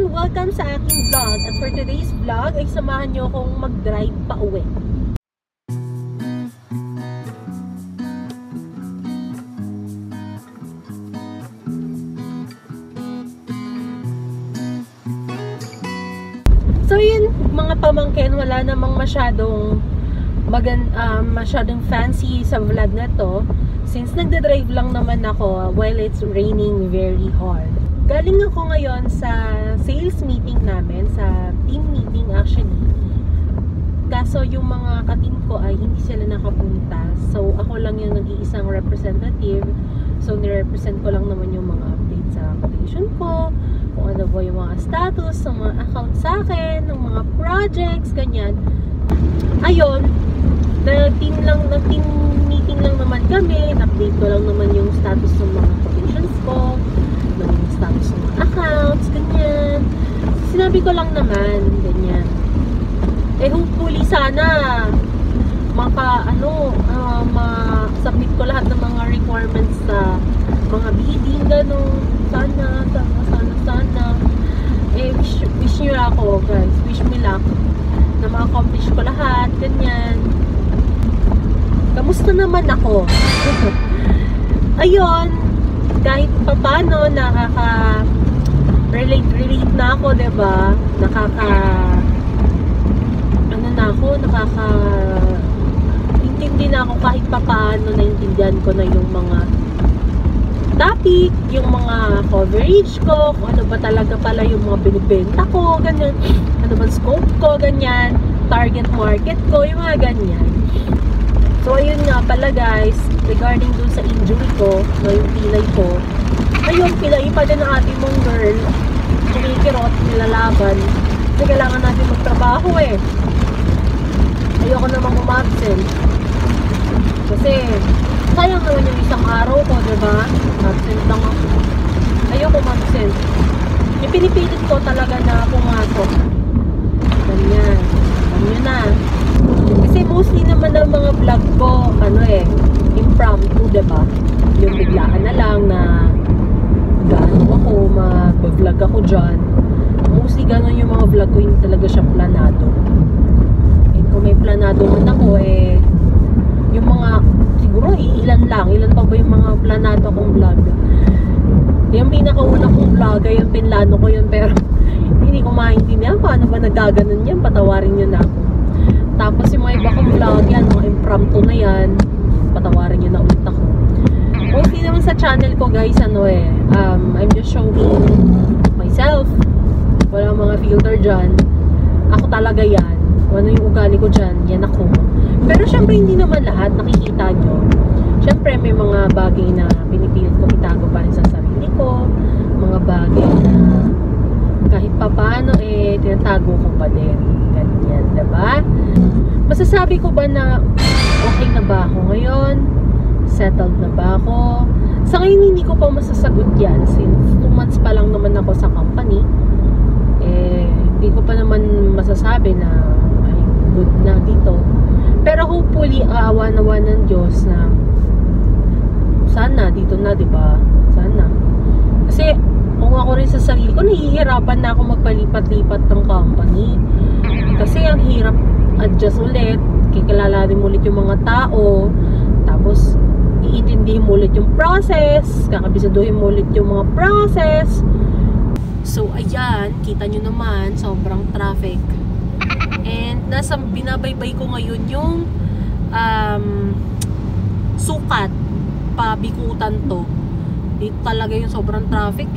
everyone! Welcome sa aking vlog. At for today's vlog ay samahan nyo akong mag-drive pa uwi. So yun mga pamangkin, wala namang masyadong fancy sa vlog na to. Since nagda-drive lang naman ako while it's raining very hard. Galing ako ngayon sa sales meeting namin, sa team meeting actually. Kaso yung mga ka-team ko ay hindi sila nakapunta. So ako lang yung nag-iisang representative. So nirepresent ko lang naman yung mga updates sa quotation ko, kung ano ba yung mga status ng mga account sa akin, ng mga projects, ganyan. Ayun, nag-team meeting lang naman kami. Update ko lang naman yung status ng mga quotations ko, ng status ng mga accounts, ganyan. Sinabi ko lang naman, ganyan. Hopefully sana ma-submit ko lahat ng mga requirements sa mga bidding, gano'n. Sana. Wish nyo ako, guys. Wish me luck na ma-accomplish ko lahat, ganyan. Kamusta naman ako? Ayun, kahit papano relate na ako, diba? Intindi na ako kahit papaano, naintindihan ko na yung mga topic, yung mga coverage ko, kung ano ba talaga pala yung mga binibenta ko, ganyan, ano ba scope ko, ganyan, target market ko, yung mga ganyan. So ayun nga pala guys, regarding dun sa injury ko, no, yung pilay ko, ayun, pilay pa din ang ating mong girl, kumikirot, nilalaban, kasi kailangan natin magtrabaho ayoko namang umabsent kasi sayang naman yung isang araw ko, diba? Absent lang ako, ayoko umabsent, pinipilit ko talaga na pumasok, ganyan, alam nyo na. Kasi mostly naman ng mga vlog ko, impromptu, diba? Yung biglaan na lang na mag-vlog ako dyan. Mostly gano'n yung mga vlog ko, hindi talaga siya planado. And kung may planado man ako, yung mga, siguro ilan pa ba yung mga planado kong vlog? Yung pinakauna kong vlog, yung pinlano ko yun, pero hindi ko maintindihan paano ba nagaganon yan, patawarin nyo na ako. Tapos yung mga iba kong vlog, yan, mga impromptu na yan, patawarin nyo na ulit ako. Mostly naman sa channel ko guys, I'm just showing myself. Walang mga filter dyan. Ako talaga yan. Ano yung ugali ko dyan, yan ako. Pero syempre hindi naman lahat nakikita nyo. Syempre may mga bagay na pinipilit ko itago pa rin sa sarili ko. Mga bagay na kahit pa paano tinatago ko pa din. Ganyan, diba? Masasabi ko ba na okay na ba ako ngayon? Settled na ba ako? Sa ngayon hindi ko pa masasagot yan since 2 months pa lang naman ako sa company. Hindi ko pa naman masasabi na ay good na dito. Pero hopefully aawa-nawa ng Diyos na sana dito na, diba? Sana. Kasi kung ako rin sa sarili ko, nahihirapan na ako magpalipat-lipat ng company. Kasi ang hirap adjust ulit, kikilalanin mo ulit yung mga tao, tapos iintindihin mo ulit yung process, kakabisaduhin mo ulit yung mga process. So ayan, kita nyo naman, sobrang traffic. And binabaybay ko ngayon yung sukat, pabikutan to. Dito talaga yung sobrang traffic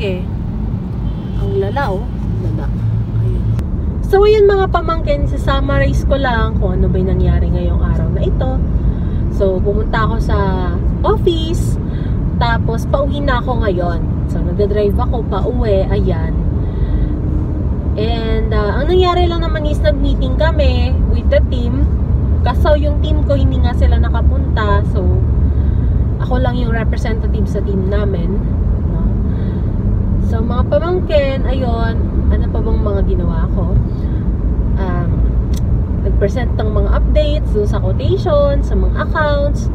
Ang lala lala. Ayun. So ayun mga pamangkin, summarize ko lang kung ano ba yung nangyari ngayong araw na ito. So pumunta ako sa office, tapos pauwi na ako ngayon. So nagdadrive ako pauwi, ayan. And ang nangyari lang naman is nag-meeting kami with the team. Kaso yung team ko hindi nga sila nakapunta, so ako lang yung representative sa team namin, no? So mga pamangkin, ayun, ano pa bang mga ginawa ko? Nag-present ng mga updates dun sa quotation, sa mga accounts,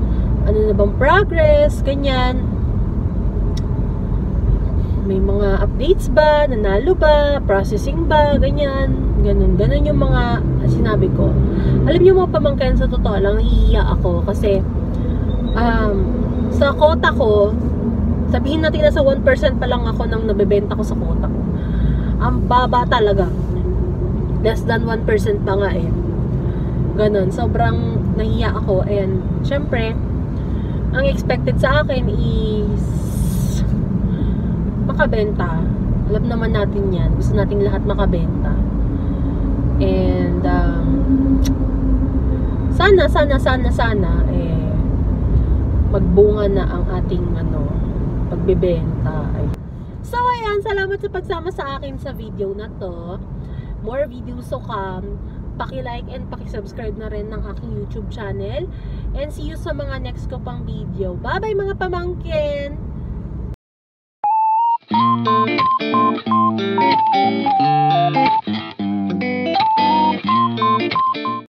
ano na bang progress, ganyan. may mga updates ba, nanalo ba, processing ba, ganyan, ganun yung mga sinabi ko. Alam niyo mga pamangkin, sa totoo lang, nahihiya ako kasi sa quota ko, sabihin natin na sa 1% pa lang ako nang nabebenta ko sa quota ko. Ang baba talaga. Less than 1% pa nga eh. Ganun, sobrang nahiya ako. And syempre, ang expected sa akin is makabenta. Alam naman natin yan. Gusto nating lahat makabenta. And sana eh, magbunga na ang ating pagbebenta. So ayan, salamat sa pagsama sa akin sa video na to. More videos to come. Paki-like and paki-subscribe na rin ng aking YouTube channel. And see you sa mga next ko pang video. Bye-bye mga pamangkin!